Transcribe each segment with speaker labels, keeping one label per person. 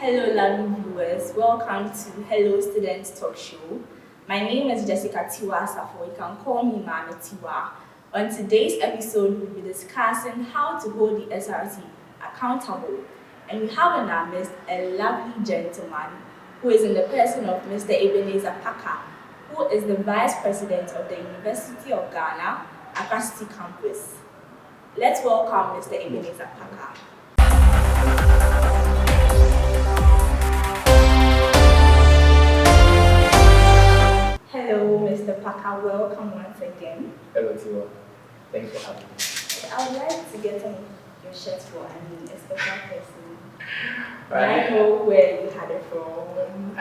Speaker 1: Hello, lovely viewers. Welcome to Hello Students Talk Show. My name is Jessica Tiwa Safo. You can call me Mama Tiwa. On today's episode, we'll be discussing how to hold the SRC accountable. And we have in our midst a lovely gentleman who is in the person of Mr. Ebenezer, who is the Vice President of the University of Ghana, Accra City Campus. Let's welcome Mr. Ebenezer. Hello, Mr. Parker. Welcome once again.
Speaker 2: Hello, Tiwa. Thanks for having me.
Speaker 1: I would like to get some of your shirts for a special person. I know where you had it from.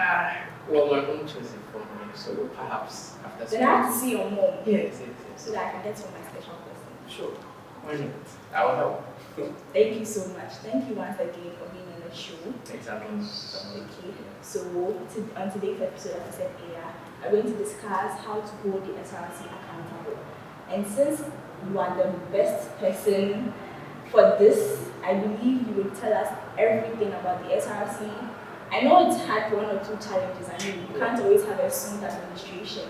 Speaker 2: Well, my mom chose it for me, so perhaps after
Speaker 1: Then I have to see your mom.
Speaker 2: Yes.
Speaker 1: So that I can get to my special person.
Speaker 2: Sure. Why not? I will help.
Speaker 1: Thank you so much. Thank you once again for being on the show.
Speaker 2: Exactly.
Speaker 1: Okay. So on today's episode, as I said earlier, I'm going to discuss how to hold the SRC accountable. And since you are the best person for this, I believe you will tell us everything about the SRC. I know it's had one or two challenges. I mean, you can't always have a smooth administration.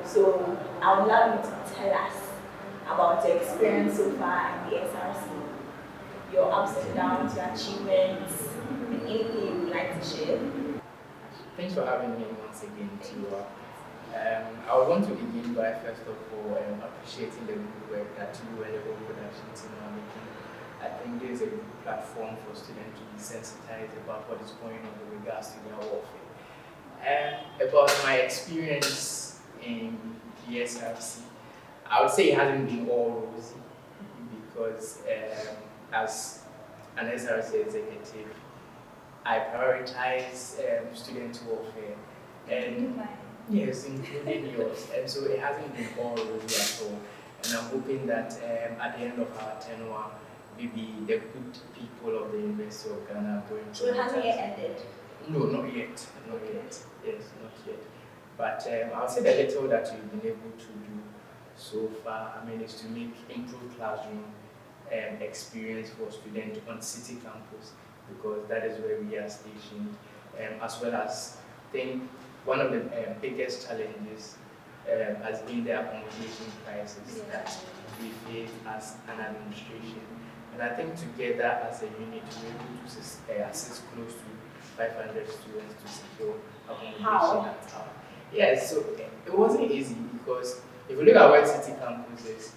Speaker 1: So I would love you to tell us about your experience so far in the SRC, your ups and downs, your achievements, and anything you would like to share.
Speaker 2: Thanks for having me once again, Tiwa. I would want to begin by first of all appreciating the good work that you and the whole production team are making. I think there is a good platform for students to be sensitized about what is going on with regards to their warfare. About my experience in the SRC, I would say it hasn't been all rosy because as an SRC executive, I prioritize student welfare and yes, including yours. And so it hasn't been all rosy at all. And I'm hoping that at the end of our tenure, maybe the good people of the University of Ghana are going to.
Speaker 1: So it hasn't yet ended?
Speaker 2: No, not yet. Not yet. Yes, not yet. But I'll say the little that you've been able to do so far, I mean, is to make improved classroom experience for students on city campus, because that is where we are stationed, as well as I think one of the biggest challenges has been the accommodation crisis that we face as an administration. And I think together as a unit, we're able to assist close to 500 students to secure accommodation at our. Yes, so it wasn't easy because if you look at where city campus is,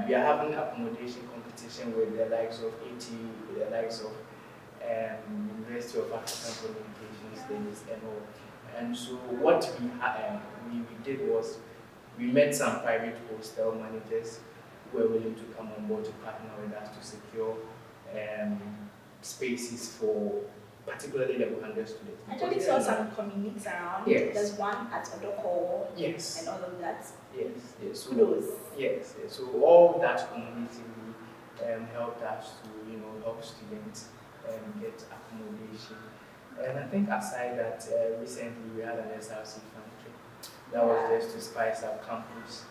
Speaker 2: we are having accommodation competition with the likes of ATU, with the likes of University of African Communication Studies and all. And so what we did was we met some private hostel managers who were willing to come on board to partner with us to secure spaces for particularly the 100 students.
Speaker 1: I actually saw some communities around.
Speaker 2: Yes.
Speaker 1: There's one at Odoko.
Speaker 2: Yes.
Speaker 1: And all of that.
Speaker 2: Yes. So,
Speaker 1: kudos.
Speaker 2: Yes. So all that community helped us to help students get accommodation. And I think aside that, recently we had an SRC function that was just to spice up campus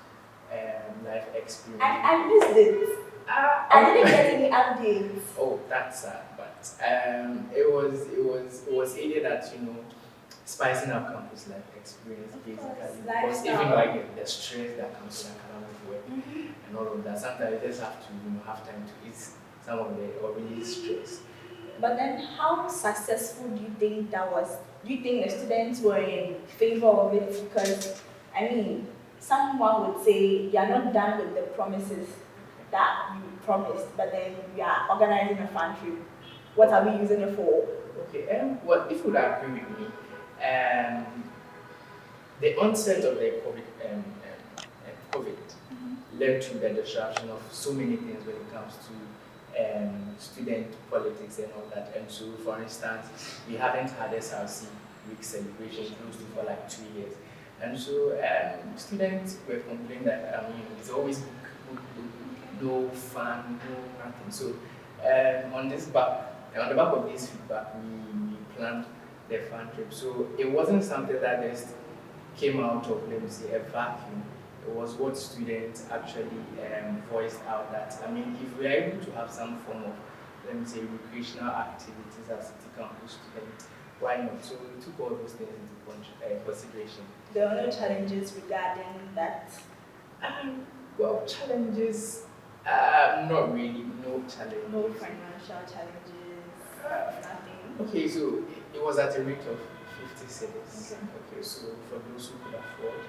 Speaker 2: life experience.
Speaker 1: I missed it. I didn't get any updates.
Speaker 2: Oh, that's sad, but it was aided at spicing up campus life experience basically, because even like the stress that comes with academic work and all of that, sometimes you just have to have time to ease some of the already stress.
Speaker 1: But then, how successful do you think that was? Do you think the students were in favor of it? Because I mean, someone would say you are not done with the promises that you promised, but then we are organizing a fun trip. What are we using it for?
Speaker 2: Okay, well, if you would agree with me, the onset of the COVID led to the disruption of so many things when it comes to student politics and all that. And so, for instance, we haven't had SRC week celebration close to for like 2 years. And so students were complaining that it's always no fun, no nothing. So on the back of this feedback, we planned the fun trip. So it wasn't something that just came out of, let me say, a vacuum. It was what students actually voiced out that, if we are able to have some form of let me say, recreational activities as city campus students. Why not? So we took all those things into consideration.
Speaker 1: There are no challenges regarding that.
Speaker 2: Well, challenges, not really, no challenges.
Speaker 1: No financial challenges, nothing.
Speaker 2: Okay, so it was at a rate of 50 cedis.
Speaker 1: Okay.
Speaker 2: Okay, so for those who could afford,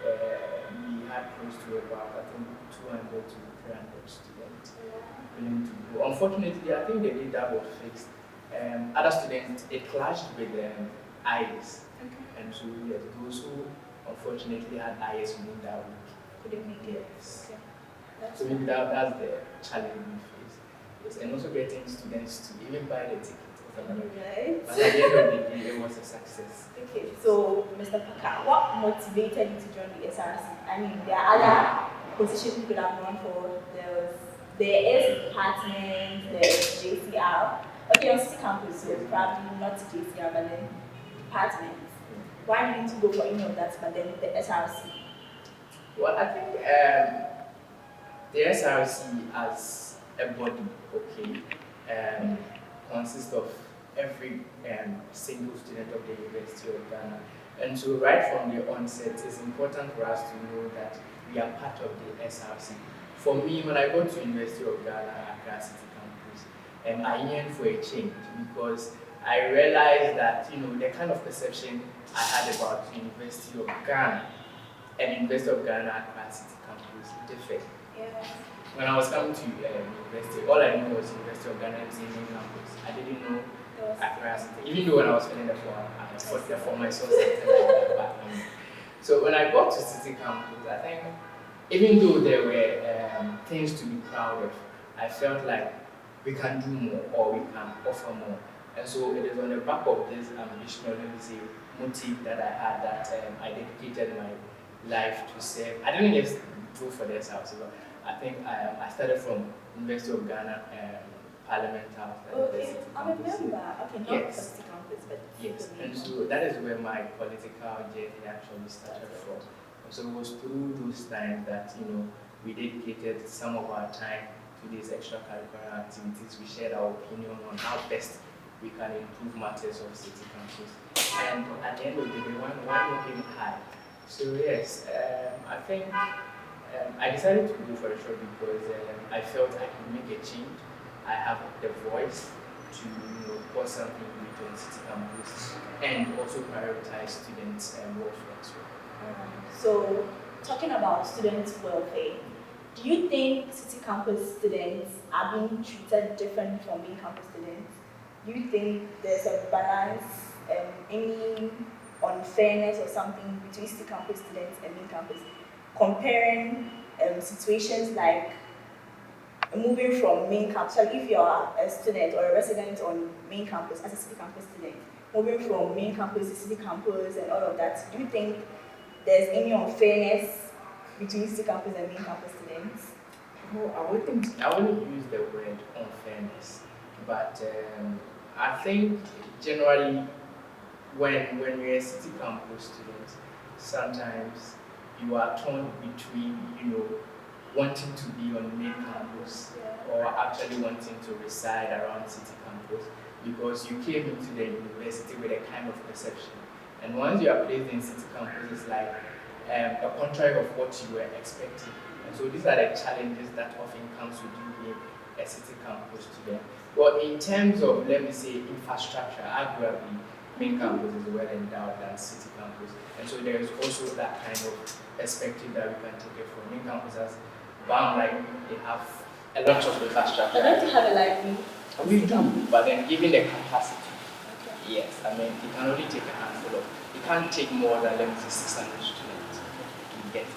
Speaker 2: we had close to about, I think, 200 to 300 students willing to go. Unfortunately, I think the data was fixed. Other students, it clashed with IS.
Speaker 1: Okay.
Speaker 2: And so, yes, those who unfortunately had IS within that week
Speaker 1: couldn't make it.
Speaker 2: Yes.
Speaker 1: Okay.
Speaker 2: So maybe that's the challenge we face. Yes, and also getting students to even buy the ticket.
Speaker 1: Right.
Speaker 2: But at the end of the day, it was a success.
Speaker 1: Okay, so Mr. Parker, what motivated you to join the SRC? I mean, there are other positions you could have gone for. There is department, there's JCR. Okay, on city campus, so probably not JCR, but then departments. Why didn't you go for any of that, but then the SRC?
Speaker 2: Well, I think the SRC as a body, okay, consists of every single student of the University of Ghana. And so right from the onset, it's important for us to know that we are part of the SRC. For me, when I go to University of Ghana, Accra City Campus, I yearn for a change because I realized that, the kind of perception I had about University of Ghana and University of Ghana, Accra City Campus differed.
Speaker 1: Yeah.
Speaker 2: When I was coming to university, all I knew was University of Ghana is main campus. I didn't know Accra City, even though when I was filling the form, I thought the form I saw something like that. So when I got to City Campus, I think even though there were things to be proud of, I felt like we can do more or we can offer more. And so it is on the back of this ambition, or let me say, motive that I had that I dedicated my life to serve. I didn't just go for this house, but I think I started from University of Ghana Parliament House.
Speaker 1: Okay, I remember. Okay, not
Speaker 2: Yes.
Speaker 1: the city campus, but
Speaker 2: Yes, and so that is where my political journey actually started from. So it was through those times that we dedicated some of our time to these extracurricular activities. We shared our opinion on how best we can improve matters of city campus. And at the end of the day, one not aim high. So yes, I think I decided to go for a show because I felt I could make a change. I have the voice to put something great on city campus and also prioritize students' welfare as well.
Speaker 1: So, talking about students' welfare, do you think city campus students are being treated different from main campus students? Do you think there's a balance, any unfairness or something between city campus students and main campus? Comparing situations like moving from main campus, so if you are a student or a resident on main campus as a city campus student, moving from main campus to city campus and all of that, do you think there's any unfairness between city campus and main campus students?
Speaker 2: No, I wouldn't use the word unfairness, but I think generally when you're a city campus student, sometimes you are torn between wanting to be on main campus or actually wanting to reside around city campus because you came into the university with a kind of perception. And once you are placed in city campus, it's like a contrary of what you were expecting. And so these are the challenges that often comes with you being a city campus student. But in terms of, let me say, infrastructure, arguably, main campus is well endowed than city campus. And so there is also that kind of perspective that we can take it from. Main campus as BAM library, they have a lot of infrastructure.
Speaker 1: I don't have a library.
Speaker 2: We do, but then given the capacity, yes, I mean, it can only take a handful of, it can't take more than, let me say, 600 students to get it.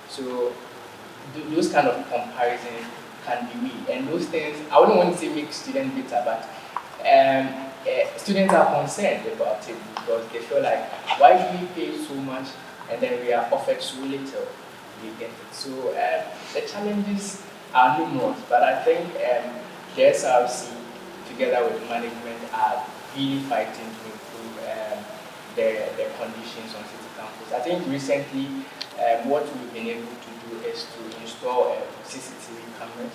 Speaker 2: So those kind of comparisons can be made. And those things, I wouldn't want to say make students bitter, but students are concerned about it because they feel like, why do we pay so much and then we are offered so little? We get it. So the challenges are numerous, but I think the SRC, together with management, are really fighting to improve the conditions on city campus. I think recently what we've been able to do is to install CCTV cameras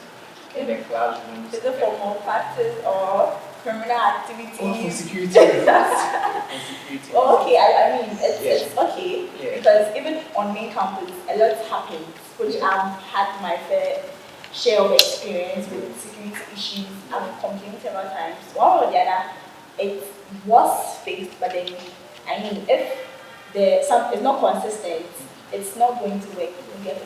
Speaker 2: in the classrooms.
Speaker 1: Is it for malpractice or criminal activity?
Speaker 2: Or for security reasons. For security
Speaker 1: Okay, I mean,
Speaker 2: Yes.
Speaker 1: it's okay,
Speaker 2: Yeah.
Speaker 1: because even on main campus, a lot happens, which I've had my fair share of experience with security issues. I've complained several times. One or the other, it was fixed, but then, I mean, if it's not consistent, it's not going to work.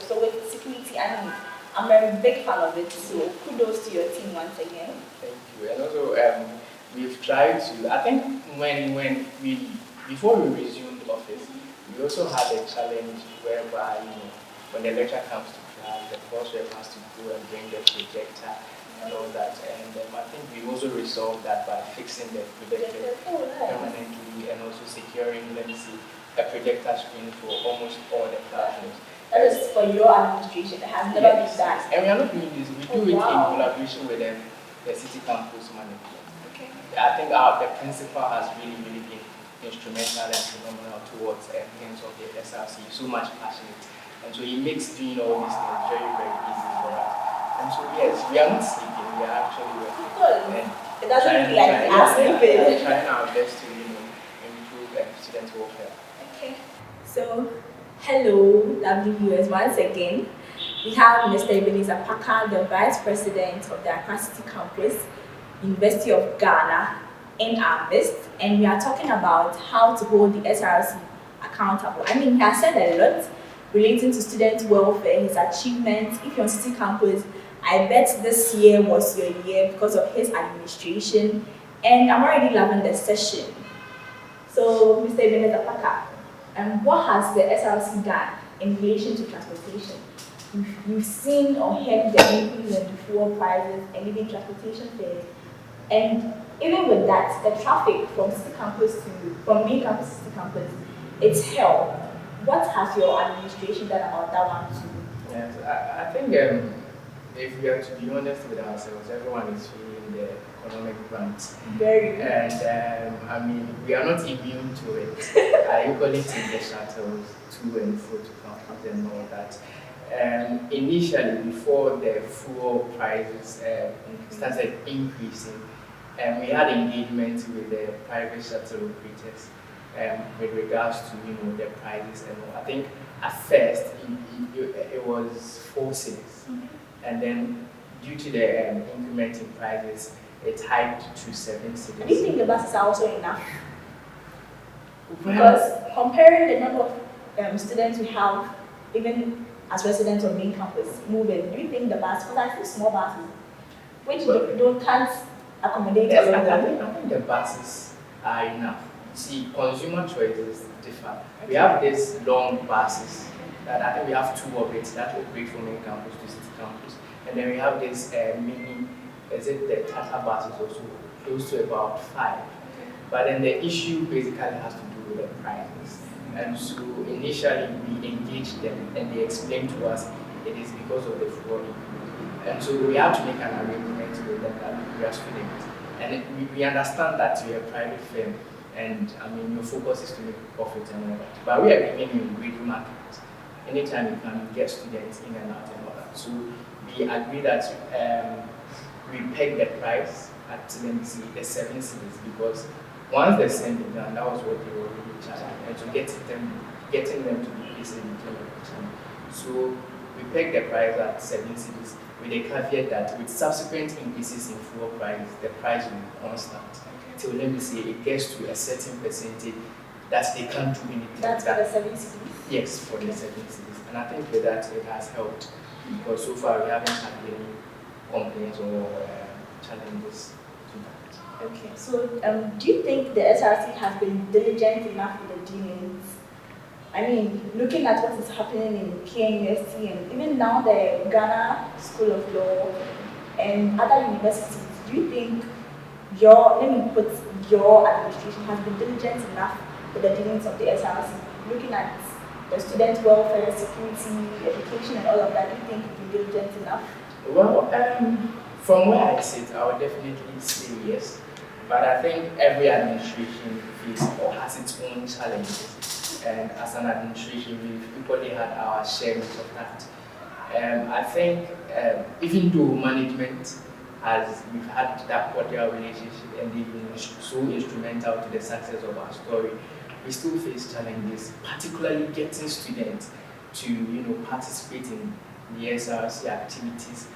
Speaker 1: So with security, I mean, I'm a big fan of it, so kudos to your team once again.
Speaker 2: Thank you. And also, we've tried to, I think before we resumed office, we also had a challenge whereby, when the lecture comes to class, the course rep has to go and bring the projector and all that. And I think we also resolved that by fixing the projector permanently and also securing, let me see, a projector screen for almost all the classrooms.
Speaker 1: That is for your administration. It has never been done.
Speaker 2: And we are not doing this. We do it in collaboration with the city campus management.
Speaker 1: Okay.
Speaker 2: I think the principal has really been instrumental and phenomenal towards things of the SRC. So much passionate, and so he makes doing all these things very easy for us. And so yes, we are not sleeping. We are actually working.
Speaker 1: Good.
Speaker 2: And
Speaker 1: it doesn't look like we are sleeping.
Speaker 2: Trying our best to improve student welfare.
Speaker 1: Okay. So, hello, lovely viewers. Once again, we have Mr. Ebenezer, the Vice President of the Accra City Campus, University of Ghana, in our midst, and we are talking about how to hold the SRC accountable. I mean, he has said a lot relating to student welfare, his achievements. If you're on City Campus, I bet this year was your year because of his administration, and I'm already loving the session. So, Mr. Ebenezer, what has the SRC done in relation to transportation? You've seen or heard the increase in the fuel prices and even transportation fares. And even with that, the traffic from main campus to City Campus, it's hell. What has your administration done about that one too?
Speaker 2: Yes, I think if we are to be honest with ourselves, everyone is feeling the economic brunt.
Speaker 1: Very.
Speaker 2: And I mean, we are not immune to it. I equally take the shuttles to and fro to campus and all that. Initially, before the fuel prices started increasing, we had engagement with the private shuttle operators with regards to the prices and all. I think at first it was 4 cedis, and then due to the increment in prices, it hiked to 7 cedis.
Speaker 1: Do you think the buses are also enough? Because comparing the number of students we have, even as residents of main campus moving, do you think the bus, because I see small buses, which can't accommodate all of them?
Speaker 2: I think the buses are enough. See, consumer choices differ. We have these long buses that I think we have 2 of it that operate from main campus to City Campus, and then we have this mini, the Tata buses also, close to about 5. But then the issue basically has to do with the prices. And so initially we engaged them and they explained to us it is because of the fuel increase. And so we have to make an arrangement with them that we are students. And we understand that you're a private firm and I mean your focus is to make profit and all that. But we are giving you greedy market. Anytime you can get students in and out and all that. So we agree that we peg the price at let me see, the 7 cedis because once they send it down, that was what they were really charging, and to getting them to be placed in the So we pegged the price at 7 cedis with a caveat that with subsequent increases in fuel price, the price will be constant. Till let me see, it gets to a certain percentage that they can't do anything.
Speaker 1: That's for the 7 cedis?
Speaker 2: Yes, for the 7 cedis. And I think with that it has helped because so far we haven't had any complaints or challenges.
Speaker 1: Okay, so do you think the SRC has been diligent enough with the dealings? I mean, looking at what is happening in KNUST and even now the Ghana School of Law and other universities, do you think your administration has been diligent enough with the dealings of the SRC? Looking at the student welfare, security, education and all of that, do you think you've been diligent enough?
Speaker 2: Well, from where I sit, I would definitely say yes. But I think every administration faces or has its own challenges. And as an administration, we've equally had our share of that. I think even though management has we've had that cordial relationship and they've been so instrumental to the success of our story, we still face challenges, particularly getting students to participate in the SRC activities,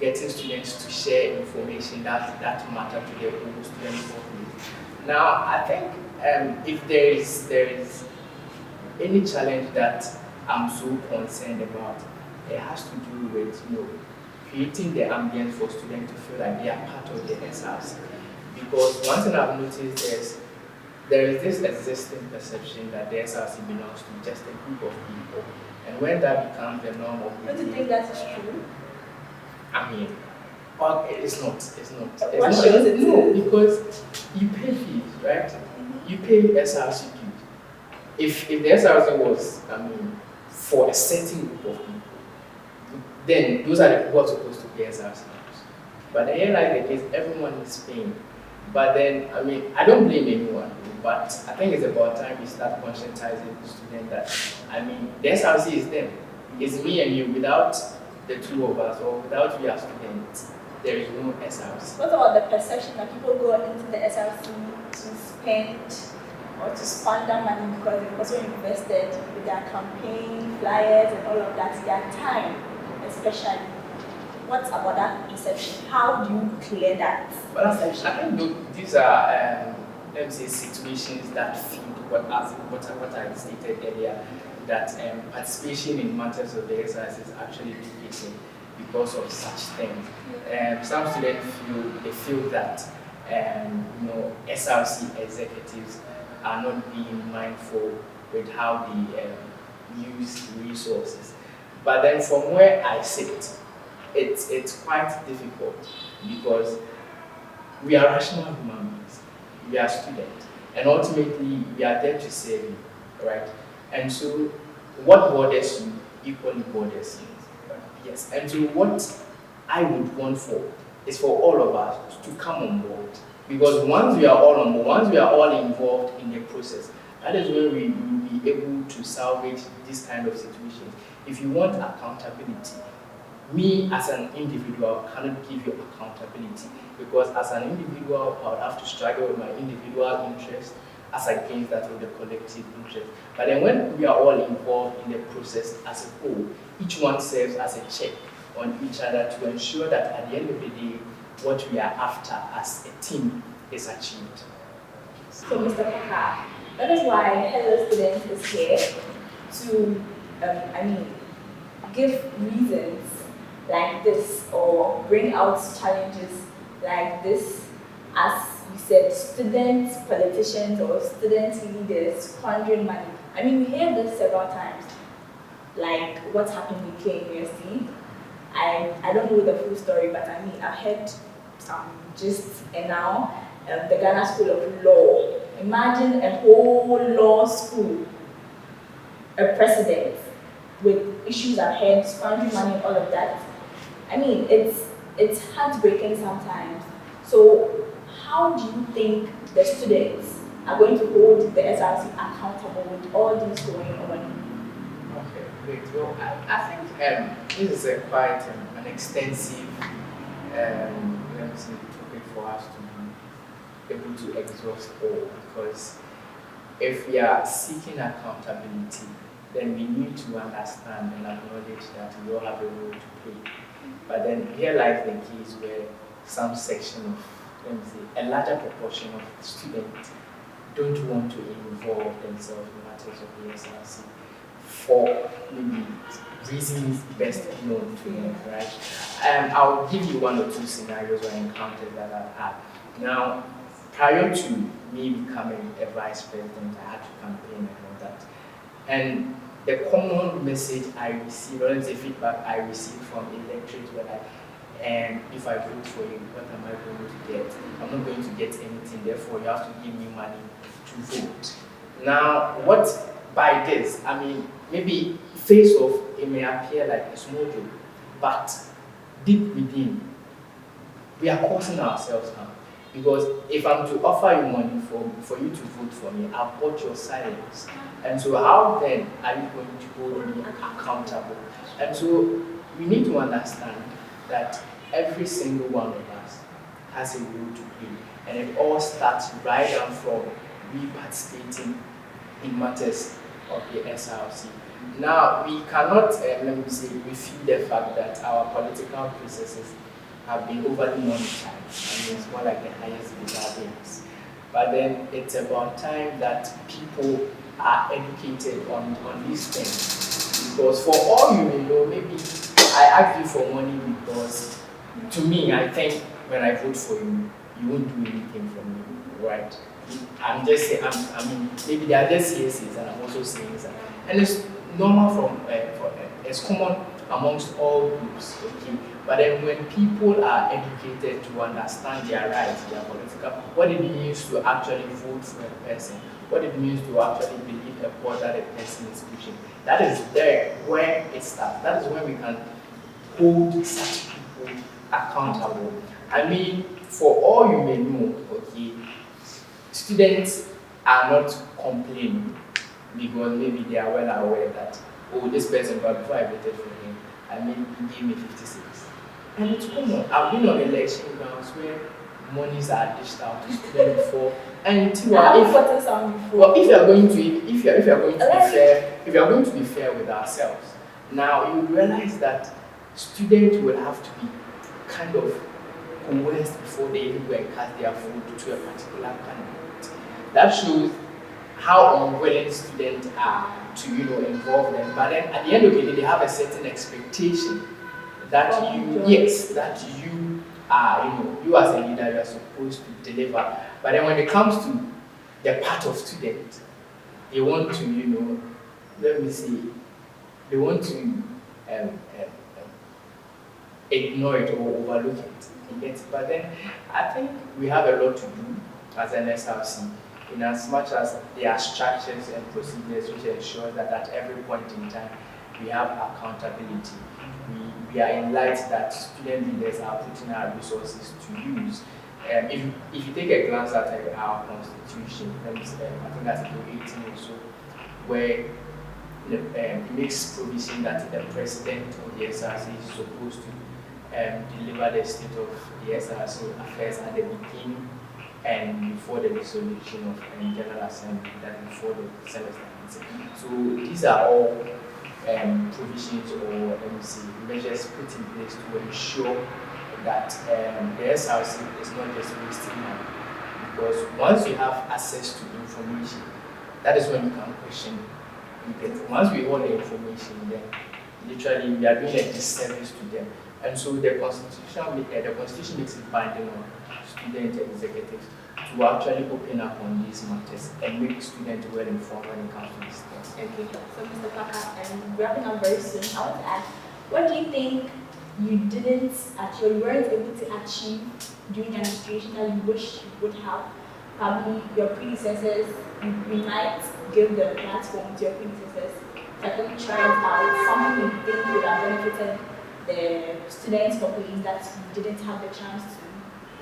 Speaker 2: getting students to share information that matter to their own student population. Now, I think if there is any challenge that I'm so concerned about, it has to do with creating the ambience for students to feel like they are part of the SRC. Because one thing I've noticed is there is this existing perception that the SRC belongs to just a group of people, and when that becomes the norm of
Speaker 1: Don't you think that is true?
Speaker 2: I mean, well, it's not.
Speaker 1: What shows it?
Speaker 2: No, because you pay fees, right? You pay SRC dues. If the SRC was, for a certain group of people, then those are the people who are supposed to pay SRC dues. But then here, like the case, everyone is paying. But then, I don't blame anyone, but I think it's about time we start conscientizing the student that, the SRC is them. It's me and you. Without the two of us, or without we as students, there is no SRC.
Speaker 1: What about the perception that people go into the SRC to spend or to squander money because they've also invested with their campaign, flyers, and all of that, their time, especially? What about that perception? How do you clear that perception?
Speaker 2: I think these are, let me say, situations that feed what I stated earlier, that participation in matters of the SRC is actually defeating because of such things. Some students feel that SRC executives are not being mindful with how they use resources. But then from where I sit, it's quite difficult because we are rational human beings, we are students, and ultimately we are there to serve you, right? And so what bothers you equally bothers you. Yes, and so what I would want is for all of us to come on board. Because once we are all on board, once we are all involved in the process, that is when we will be able to salvage this kind of situations. If you want accountability, me as an individual cannot give you accountability, because as an individual I would have to struggle with my individual interest as against that of the collective interest. But then when we are all involved in the process as a whole, each one serves as a check on each other to ensure that at the end of the day, what we are after as a team is achieved.
Speaker 1: So, Mr. Parker, that is why Hello Students is here to, give reasons like this or bring out challenges like this. As you said, students, politicians, or student leaders squandering money. We hear this several times, like what's happening in KNUST. I don't know the full story, but I heard just and now the Ghana School of Law. Imagine a whole law school, a president with issues at hand, squandering money and all of that. It's heartbreaking sometimes. So how do you think the students are going to hold the SRC accountable with all this going on?
Speaker 2: Okay, great. Well, I think this is quite an extensive topic for us to be able to exhaust all, because if we are seeking accountability, then we need to understand and acknowledge that we all have a role to play. But then here lies the case where some section of, a larger proportion of students don't want to involve themselves in matters of the SRC for maybe reasons best known to them, right? I'll give you one or two scenarios or encounters that I've had. Now, prior to me becoming a vice president, I had to campaign and all that. And the common message I received, or the feedback I received from electorates were like, if I vote for you, what am I going to get? I'm not going to get anything, therefore you have to give me money to vote. Now, what by this, maybe face off, it may appear like a small joke, but deep within, we are causing ourselves harm. Because if I'm to offer you money for you to vote for me, I've bought your silence. And so how then are you going to hold me accountable? And so we need to understand that every single one of us has a role to play. And it all starts right down from we participating in matters of the SRC. Now, we cannot, let me say, refute the fact that our political processes have been overly monetized. I mean, it's more like the highest bidder games. But then it's about time that people are educated on these things. Because for all you may know, maybe I ask you for money because, to me, I think when I vote for you, you won't do anything for me, right? I'm just saying, I mean, maybe they are just CSAs, and I'm also saying that. And it's normal it's common amongst all groups, okay? But then when people are educated to understand their rights, their political, what it means to actually vote for a person, what it means to actually believe a cause that a person is pushing, that is there where it starts. That is when we can hold such people accountable. I mean, for all you may know, okay, students are not complaining because maybe they are well aware that, oh, this person, but before I voted for him, I mean, he gave me 56. And it's common. I've been on election grounds where monies are dished out to students before. And if you are going to be fair with ourselves, now you realize that students will have to be kind of coerced before they even go and cast their vote to a particular candidate. That shows how unwilling students are to involve them. But then at the end of the day, they have a certain expectation that you are, you as a leader, you are supposed to deliver. But then when it comes to the part of students, they want to, let me see, they want to ignore it or overlook it. But then I think we have a lot to do as an SRC, in as much as there are structures and procedures which ensure that at every point in time we have accountability. We are in light that student leaders are putting our resources to use. If you take a glance at our constitution, I think that's Article 18 or so, where it makes provision that the president of the SRC is supposed to deliver the state of the SRC affairs at the beginning and before the dissolution of General Assembly, that before the semester. So these are all provisions or measures put in place to ensure that the SRC is not just wasting money. Because once you have access to information, that is when you can question it. Once we hold the information, then literally we are doing a disservice to them. And so the constitution makes it binding on student executives to actually open up on these matters and make students well informed when it comes to these things.
Speaker 1: Okay, so Mr. Parker, wrapping up very soon, I want to ask, what do you think you didn't actually, you weren't able to achieve during administration that you wish you would have? Probably your predecessors, we might give the platform to your predecessors to actually try it out, something you think would have benefited the students for police that you didn't have the chance to.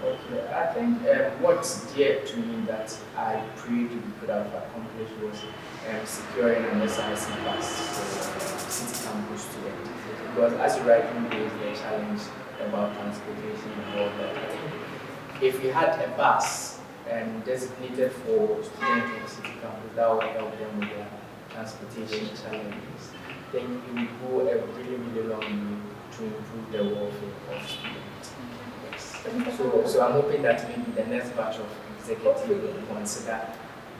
Speaker 2: Okay, I think what's dear to me that I prayed we could have accomplished was securing an SRC pass for city campus students. Because as you rightly raised the challenge about transportation and all that, I think if we had a bus designated for students of city campus, that would help them with their transportation challenges. Then it would go a really, really long way to improve the welfare of students. So I'm hoping that maybe the next batch of executives will consider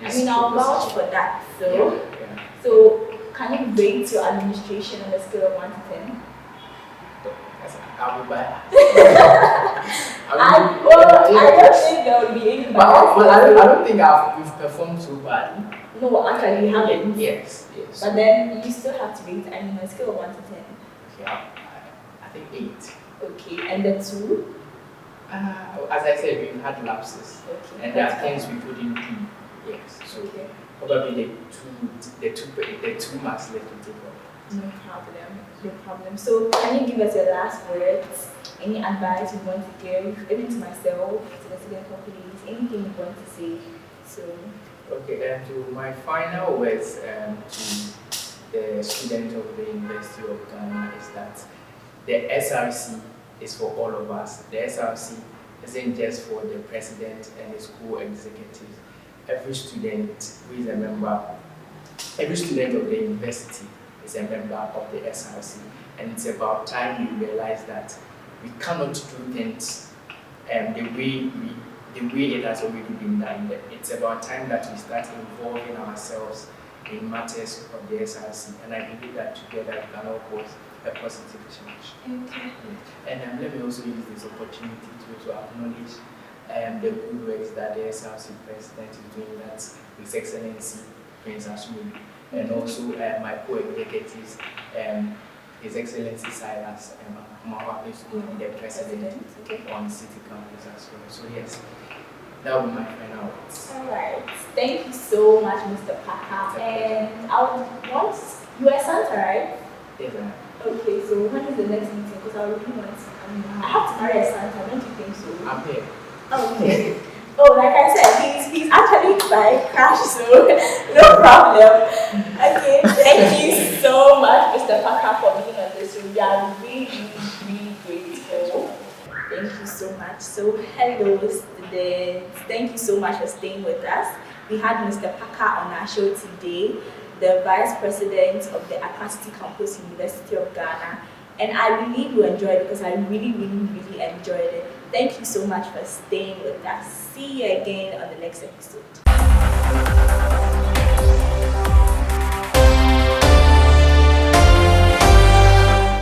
Speaker 2: this.
Speaker 1: I'll vouch for that. So,
Speaker 2: yeah.
Speaker 1: So can you rate your administration on a scale of 1 to 10?
Speaker 2: I'll be biased.
Speaker 1: I don't think there will be any bias.
Speaker 2: I don't think we've performed so badly.
Speaker 1: No, actually, you haven't.
Speaker 2: Yes.
Speaker 1: But then you still have to rate, on a scale of 1 to 10.
Speaker 2: Okay, I think 8.
Speaker 1: Okay, and the 2?
Speaker 2: As I said, we've had lapses,
Speaker 1: okay,
Speaker 2: and there are things we couldn't do. Yes, so probably the two marks left to take off.
Speaker 1: No problem, no problem. So can you give us your last words? Any advice you want to give, even to myself, to the student companies, anything you want to say? So
Speaker 2: Okay, and to my final words to the student of the University of Ghana is that the SRC is for all of us. The SRC isn't just for the president and the school executives. Every student who is a member, every student of the university is a member of the SRC. And it's about time we realize that we cannot do things the way it has already been done. It's about time that we start involving ourselves in matters of the SRC. And I believe that together we can all cause a positive change.
Speaker 1: okay.
Speaker 2: And let me also use this opportunity to acknowledge the good works that the SRC president is doing, that's His Excellency Prince Asumi, and also my co-executives, His Excellency Silas Mawa is the president on City Campus as well. So yes, that will be my final words.
Speaker 1: Alright. Thank you so much, Mr. Parker. And I would want you are Santa, right?
Speaker 2: Yes, I am.
Speaker 1: Okay, so when is the next meeting? Because I really want to. I have to marry a Santa, don't you think so?
Speaker 2: I'm here.
Speaker 1: Okay. Oh, like I said, he's actually by cash, so no problem. Okay, thank you so much, Mr. Parker, for being on this. We are really, really grateful. Thank you so much. So, hello, students. Thank you so much for staying with us. We had Mr. Parker on our show today, the Vice President of the Accra City Campus, University of Ghana. And I believe you enjoyed it because I really, really, really enjoyed it. Thank you so much for staying with us. See you again on the next episode.